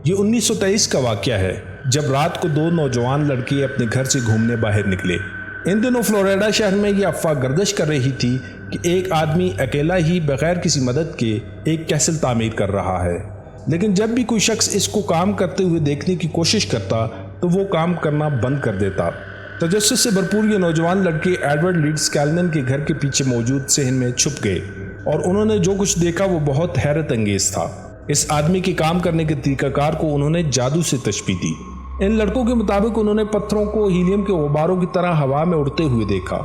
یہ 1923 کا واقعہ ہے جب رات کو دو نوجوان لڑکے اپنے گھر سے گھومنے باہر نکلے۔ ان دنوں فلوریڈا شہر میں یہ افواہ گردش کر رہی تھی کہ ایک آدمی اکیلا ہی بغیر کسی مدد کے ایک کیسل تعمیر کر رہا ہے، لیکن جب بھی کوئی شخص اس کو کام کرتے ہوئے دیکھنے کی کوشش کرتا تو وہ کام کرنا بند کر دیتا۔ تجسس سے بھرپور یہ نوجوان لڑکے ایڈورڈ لیڈز کیلنن کے گھر کے پیچھے موجود صحن میں چھپ گئے اور انہوں نے جو کچھ دیکھا وہ بہت حیرت انگیز تھا۔ اس آدمی کے کام کرنے کے طریقہ کار کو انہوں نے جادو سے تشبیہ دی۔ ان لڑکوں کے مطابق انہوں نے پتھروں کو ہیلیم کے غباروں کی طرح ہوا میں اڑتے ہوئے دیکھا۔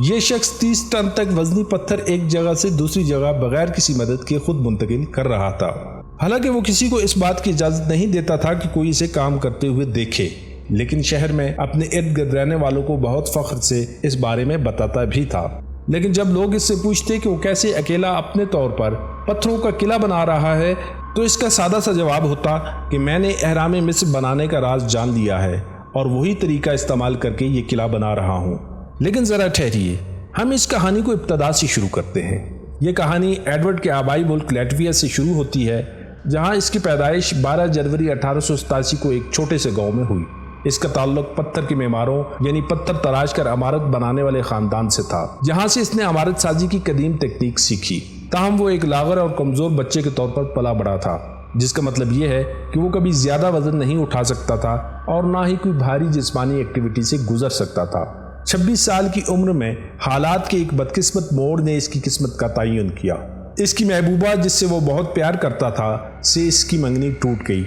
یہ شخص 30 ٹن تک وزنی پتھر ایک جگہ سے دوسری جگہ بغیر کسی مدد کے خود منتقل کر رہا تھا، حالانکہ وہ کسی کو اس بات کی اجازت نہیں دیتا تھا کہ کوئی اسے کام کرتے ہوئے دیکھے، لیکن شہر میں اپنے ارد گرد رہنے والوں کو بہت فخر سے اس بارے میں بتاتا بھی تھا۔ لیکن جب لوگ اس سے پوچھتے کہ وہ کیسے اکیلا اپنے طور پر پتھروں کا قلعہ بنا رہا ہے تو اس کا سادہ سا جواب ہوتا کہ میں نے اہرام مصر بنانے کا راز جان لیا ہے اور وہی طریقہ استعمال کر کے یہ قلعہ بنا رہا ہوں۔ لیکن ذرا ٹھہریے، ہم اس کہانی کو ابتدا سے شروع کرتے ہیں۔ یہ کہانی ایڈورڈ کے آبائی ملک لیٹویا سے شروع ہوتی ہے، جہاں اس کی پیدائش 12 جنوری 1887 کو ایک چھوٹے سے گاؤں میں ہوئی۔ اس کا تعلق پتھر کے معماروں یعنی پتھر تراش کر عمارت بنانے والے خاندان سے تھا، جہاں سے اس نے عمارت سازی کی قدیم تکنیک سیکھی۔ تاہم وہ ایک لاغر اور کمزور بچے کے طور پر پلا بڑا تھا، جس کا مطلب یہ ہے کہ وہ کبھی زیادہ وزن نہیں اٹھا سکتا تھا اور نہ ہی کوئی بھاری جسمانی ایکٹیویٹی سے گزر سکتا تھا۔ 26 سال کی عمر میں حالات کے ایک بدقسمت موڑ نے اس کی قسمت کا تعین کیا۔ اس کی محبوبہ جس سے وہ بہت پیار کرتا تھا سے اس کی منگنی ٹوٹ گئی۔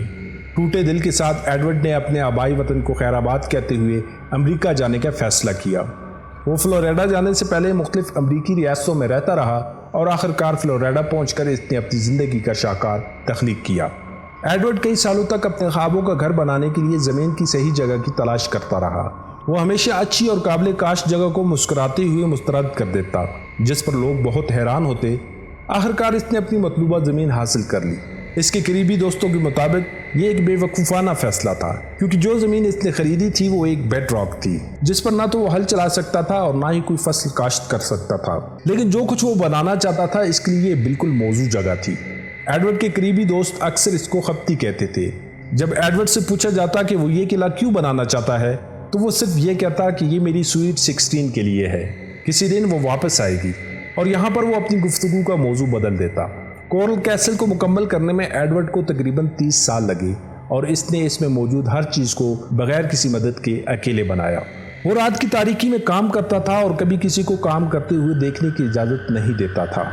ٹوٹے دل کے ساتھ ایڈورڈ نے اپنے آبائی وطن کو خیر آباد کہتے ہوئے امریکہ جانے کا فیصلہ کیا۔ وہ فلوریڈا جانے سے پہلے مختلف امریکی ریاستوں میں رہتا رہا اور آخرکار فلوریڈا پہنچ کر اس نے اپنی زندگی کا شاہکار تخلیق کیا۔ ایڈورڈ کئی سالوں تک اپنے خوابوں کا گھر بنانے کے لیے زمین کی صحیح جگہ کی تلاش کرتا رہا۔ وہ ہمیشہ اچھی اور قابل کاشت جگہ کو مسکراتے ہوئے مسترد کر دیتا، جس پر لوگ بہت حیران ہوتے۔ آخرکار اس نے اپنی مطلوبہ زمین حاصل کر لی۔ اس کے قریبی دوستوں کے مطابق یہ ایک بے وقوفانہ فیصلہ تھا، کیونکہ جو زمین اس نے خریدی تھی وہ ایک بیڈ راک تھی، جس پر نہ تو وہ ہل چلا سکتا تھا اور نہ ہی کوئی فصل کاشت کر سکتا تھا، لیکن جو کچھ وہ بنانا چاہتا تھا اس کے لیے یہ بالکل موزوں جگہ تھی۔ ایڈورڈ کے قریبی دوست اکثر اس کو خپتی کہتے تھے۔ جب ایڈورڈ سے پوچھا جاتا کہ وہ یہ قلعہ کیوں بنانا چاہتا ہے تو وہ صرف یہ کہتا کہ یہ میری سویٹ 16 کے لیے ہے، کسی دن وہ واپس آئے گی، اور یہاں پر وہ اپنی گفتگو کا موضوع بدل دیتا۔ کورل کیسل کو مکمل کرنے میں ایڈورڈ کو تقریباً 30 سال لگے اور اس نے اس میں موجود ہر چیز کو بغیر کسی مدد کے اکیلے بنایا۔ وہ رات کی تاریکی میں کام کرتا تھا اور کبھی کسی کو کام کرتے ہوئے دیکھنے کی اجازت نہیں دیتا تھا۔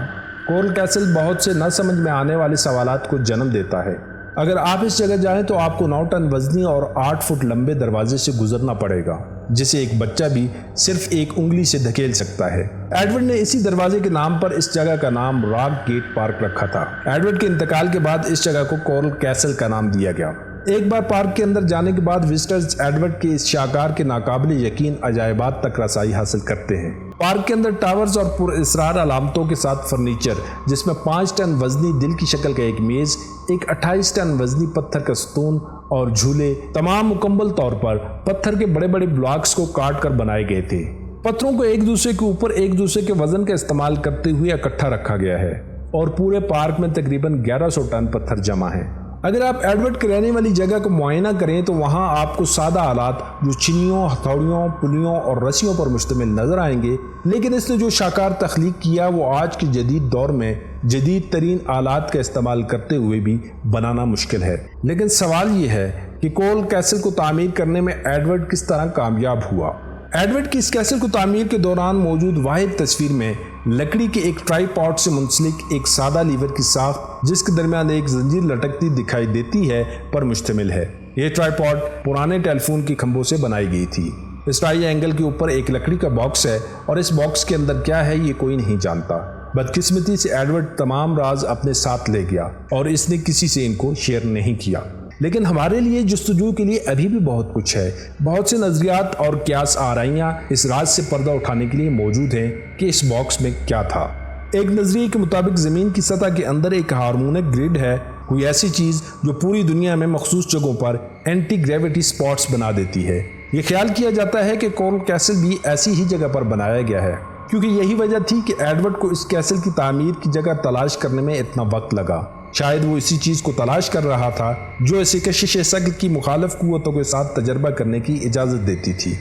کورل کیسل بہت سے نہ سمجھ میں آنے والے سوالات کو جنم دیتا ہے۔ اگر آپ اس جگہ جائیں تو آپ کو 9 ٹن وزنی اور 8 فٹ لمبے دروازے سے گزرنا پڑے گا، جسے ایک بچہ بھی صرف ایک انگلی سے دھکیل سکتا ہے۔ ایڈورڈ نے اسی دروازے کے نام پر اس جگہ کا نام راک گیٹ پارک رکھا تھا۔ ایڈورڈ کے انتقال کے بعد اس جگہ کو کورل کیسل کا نام دیا گیا۔ ایک بار پارک کے اندر جانے کے بعد وزٹرز ایڈورڈ کے اس شاہکار کے ناقابل یقین عجائبات تک رسائی حاصل کرتے ہیں۔ پارک کے اندر ٹاورز اور پر اسرار علامتوں کے ساتھ فرنیچر، جس میں 5 ٹن وزنی دل کی شکل کا ایک میز، ایک 28 ٹن وزنی پتھر کا ستون اور جھولے، تمام مکمل طور پر پتھر کے بڑے بڑے بلاکس کو کاٹ کر بنائے گئے تھے۔ پتھروں کو ایک دوسرے کے اوپر ایک دوسرے کے وزن کا استعمال کرتے ہوئے اکٹھا رکھا گیا ہے اور پورے پارک میں تقریباً 1100 ٹن پتھر جمع ہیں۔ اگر آپ ایڈورڈ کے رہنے والی جگہ کو معائنہ کریں تو وہاں آپ کو سادہ آلات جو چینیوں، ہتھوڑیوں، پلیوں اور رسیوں پر مشتمل نظر آئیں گے، لیکن اس نے جو شاہکار تخلیق کیا وہ آج کے جدید دور میں جدید ترین آلات کا استعمال کرتے ہوئے بھی بنانا مشکل ہے۔ لیکن سوال یہ ہے کہ کورل کیسل کو تعمیر کرنے میں ایڈورڈ کس طرح کامیاب ہوا۔ ایڈورڈ کی اس کیسل کو تعمیر کے دوران موجود واحد تصویر میں لکڑی کے ایک ٹرائی پاڈ سے منسلک ایک سادہ لیور کی ساخت، جس کے درمیان ایک زنجیر لٹکتی دکھائی دیتی ہے، پر مشتمل ہے۔ یہ ٹرائی پاڈ پرانے ٹیلی فون کے کھمبوں سے بنائی گئی تھی۔ اس ٹرائی اینگل کے اوپر ایک لکڑی کا باکس ہے اور اس باکس کے اندر کیا ہے یہ کوئی نہیں جانتا۔ بدقسمتی سے ایڈورڈ تمام راز اپنے ساتھ لے گیا اور اس نے کسی سے ان کو شیئر نہیں کیا۔ لیکن ہمارے لیے جستجو کے لیے ابھی بھی بہت کچھ ہے۔ بہت سے نظریات اور قیاس آرائیاں اس راز سے پردہ اٹھانے کے لیے موجود ہیں کہ اس باکس میں کیا تھا۔ ایک نظریے کے مطابق زمین کی سطح کے اندر ایک ہارمونک گرڈ ہے، کوئی ایسی چیز جو پوری دنیا میں مخصوص جگہوں پر اینٹی گریویٹی سپاٹس بنا دیتی ہے۔ یہ خیال کیا جاتا ہے کہ کورل کیسل بھی ایسی ہی جگہ پر بنایا گیا ہے، کیونکہ یہی وجہ تھی کہ ایڈورڈ کو اس کیسل کی تعمیر کی جگہ تلاش کرنے میں اتنا وقت لگا۔ شاید وہ اسی چیز کو تلاش کر رہا تھا جو اسے کشش ثقل کی مخالف قوتوں کے ساتھ تجربہ کرنے کی اجازت دیتی تھی۔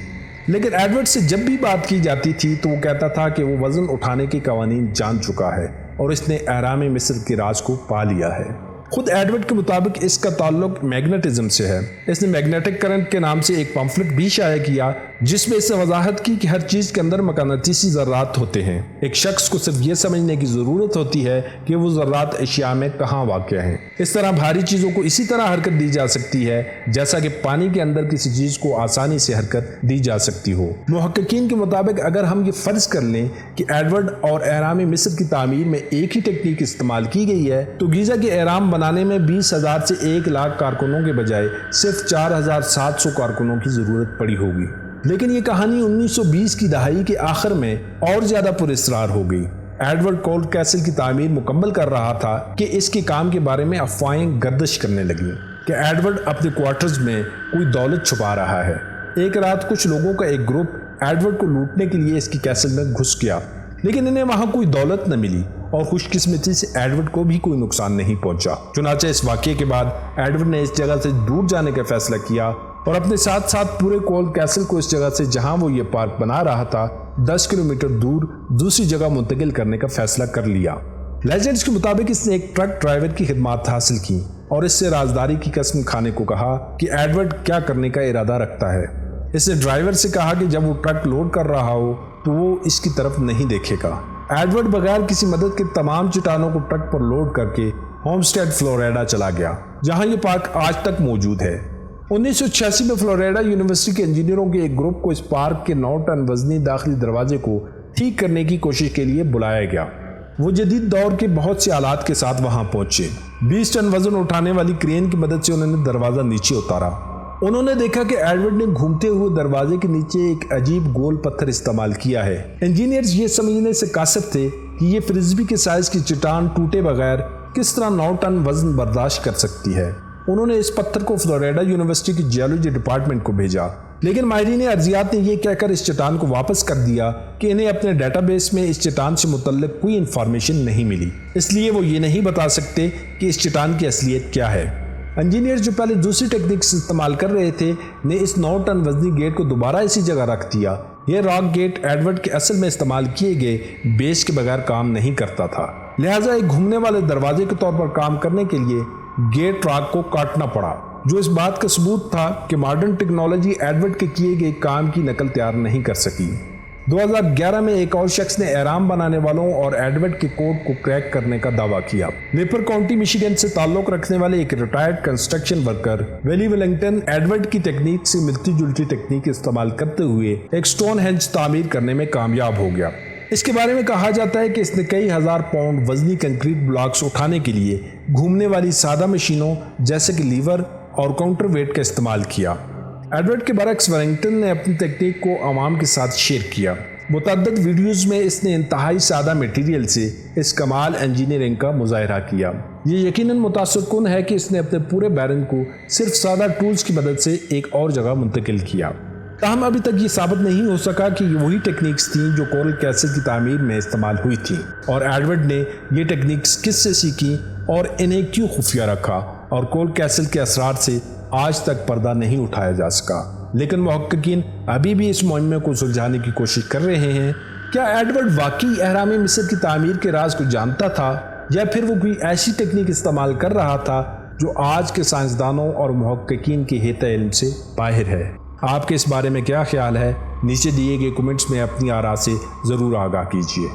لیکن ایڈورڈ سے جب بھی بات کی جاتی تھی تو وہ کہتا تھا کہ وہ وزن اٹھانے کے قوانین جان چکا ہے اور اس نے اہرام مصر کے راز کو پا لیا ہے۔ خود ایڈورڈ کے مطابق اس کا تعلق میگنیٹزم سے ہے۔ اس نے میگنیٹک کرنٹ کے نام سے ایک پمفلٹ بھی شائع کیا جس میں اس نے وضاحت کی کہ ہر چیز کے اندر مقناطیسی ذرات ہوتے ہیں۔ ایک شخص کو صرف یہ سمجھنے کی ضرورت ہوتی ہے کہ وہ ذرات اشیاء میں کہاں واقع ہیں۔ اس طرح بھاری چیزوں کو اسی طرح حرکت دی جا سکتی ہے جیسا کہ پانی کے اندر کسی چیز کو آسانی سے حرکت دی جا سکتی ہو۔ محققین کے مطابق اگر ہم یہ فرض کر لیں کہ ایڈورڈ اور اہرام مصر کی تعمیر میں ایک ہی ٹیکنیک استعمال کی گئی ہے تو گیزا کے اہرام بنانے میں 20,000 سے 1,00,000 کارکنوں کے بجائے صرف 4,700 کارکنوں کی ضرورت پڑی ہوگی۔ لیکن یہ کہانی 1920 کی دہائی کے آخر میں اور زیادہ پراسرار ہو گئی۔ ایڈورڈ کولڈ کیسل کی تعمیر مکمل کر رہا تھا کہ اس کے کام کے بارے میں افواہیں گردش کرنے لگیں کہ ایڈورڈ اپنے کوارٹرز میں کوئی دولت چھپا رہا ہے۔ ایک رات کچھ لوگوں کا ایک گروپ ایڈورڈ کو لوٹنے کے لیے اس کی کیسل میں گھس گیا، لیکن انہیں وہاں کوئی دولت نہ ملی اور خوش قسمتی سے ایڈورڈ کو بھی کوئی نقصان نہیں پہنچا۔ چنانچہ اس واقعے کے بعد ایڈورڈ نے اس جگہ سے دور جانے کا فیصلہ کیا اور اپنے ساتھ ساتھ پورے کولڈ کیسل کو اس جگہ سے جہاں وہ یہ پارک بنا رہا تھا 10 کلومیٹر دور دوسری جگہ منتقل کرنے کا فیصلہ کر لیا۔ لیجنڈز کے مطابق اس نے ایک ٹرک ڈرائیور کی خدمات حاصل کی اور اس سے رازداری کی قسم کھانے کو کہا کہ ایڈورڈ کیا کرنے کا ارادہ رکھتا ہے۔ اس نے ڈرائیور سے کہا کہ جب وہ ٹرک لوڈ کر رہا ہو تو وہ اس کی طرف نہیں دیکھے گا۔ ایڈورڈ بغیر کسی مدد کے تمام چٹانوں کو ٹرک پر لوڈ کر کے ہومسٹیڈ فلوریڈا چلا گیا جہاں یہ پارک آج تک موجود ہے۔ 1986 میں فلوریڈا یونیورسٹی کے انجینئروں کے ایک گروپ کو اس پارک کے 9 ٹن وزنی داخلی دروازے کو ٹھیک کرنے کی کوشش کے لیے بلایا گیا۔ وہ جدید دور کے بہت سے آلات کے ساتھ وہاں پہنچے۔ 20 ٹن وزن اٹھانے والی کرین کی مدد سے انہوں نے دروازہ نیچے اتارا۔ انہوں نے دیکھا کہ ایڈورڈ نے گھومتے ہوئے دروازے کے نیچے ایک عجیب گول پتھر استعمال کیا ہے۔ انجینئرز یہ سمجھنے سے قاصر تھے کہ یہ فرسبی کے سائز کی چٹان ٹوٹے بغیر کس طرح 9 ٹن وزن برداشت کر سکتی ہے۔ انہوں نے اس پتھر کو فلوریڈا یونیورسٹی کی جیولوجی ڈپارٹمنٹ کو بھیجا، لیکن ماہرین ارضیات نے یہ کہہ کر اس چٹان کو واپس کر دیا کہ انہیں اپنے ڈیٹا بیس میں اس چٹان سے متعلق کوئی انفارمیشن نہیں ملی، اس لیے وہ یہ نہیں بتا سکتے کہ اس چٹان کی اصلیت کیا ہے۔ انجینئر جو پہلے دوسری ٹیکنیکس استعمال کر رہے تھے نے اس 9 ٹن وزنی گیٹ کو دوبارہ اسی جگہ رکھ دیا۔ یہ راک گیٹ ایڈورڈ کے اصل میں استعمال کیے گئے بیس کے بغیر کام نہیں کرتا تھا، لہٰذا ایک گھومنے والے دروازے کے طور پر کام کرنے کے لیے گیٹ راک کو کاٹنا پڑا، جو اس بات کا ثبوت تھا کہ ماڈرن ٹیکنالوجی ایڈورڈ کے کیے گئے کام کی نقل تیار نہیں کر سکی۔ 2011 میں ایک اور شخص نے اہرام بنانے والوں اور ایڈورڈ کے کوڈ کو کریک کرنے کا دعویٰ کیا۔ لیپر کاؤنٹی میشیگن سے تعلق رکھنے والے ایک retired construction worker valley Wellington Edward کی ٹیکنیک سے ملتی جلتی ٹیکنیک استعمال کرتے ہوئے ایک سٹون ہینج تعمیر کرنے میں کامیاب ہو گیا۔ اس کے بارے میں کہا جاتا ہے کہ اس نے کئی ہزار پاؤنڈ وزنی کنکریٹ بلاکس اٹھانے کے لیے گھومنے والی سادہ مشینوں جیسے کہ لیور اور کاؤنٹر ویٹ کا استعمال کیا۔ ایڈورڈ کے برعکس ولنگٹن نے اپنی تکنیک کو عوام کے ساتھ شیئر کیا۔ متعدد ویڈیوز میں اس نے انتہائی سادہ میٹیریل سے اس کمال انجینئرنگ کا مظاہرہ کیا۔ یہ یقیناً متاثر کن ہے کہ اس نے اپنے پورے بیرن کو صرف سادہ ٹولز کی مدد سے ایک اور جگہ منتقل کیا۔ تاہم ابھی تک یہ ثابت نہیں ہو سکا کہ یہ وہی ٹیکنیکس تھیں جو کورل کیسل کی تعمیر میں استعمال ہوئی تھیں اور ایڈورڈ نے یہ ٹیکنیکس کس سے سیکھی اور انہیں کیوں خفیہ رکھا، اور کورل کیسل کے اثرات سے آج تک پردہ نہیں اٹھایا جا سکا۔ لیکن محققین ابھی بھی اس معمے کو سلجھانے کی کوشش کر رہے ہیں۔ کیا ایڈورڈ واقعی اہرام مصر کی تعمیر کے راز کو جانتا تھا یا پھر وہ کوئی ایسی ٹیکنیک استعمال کر رہا تھا جو آج کے سائنسدانوں اور محققین کے حیطہ علم سے باہر ہے؟ آپ کے اس بارے میں کیا خیال ہے؟ نیچے دیے گئے کمنٹس میں اپنی آراء سے ضرور آگاہ کیجیے۔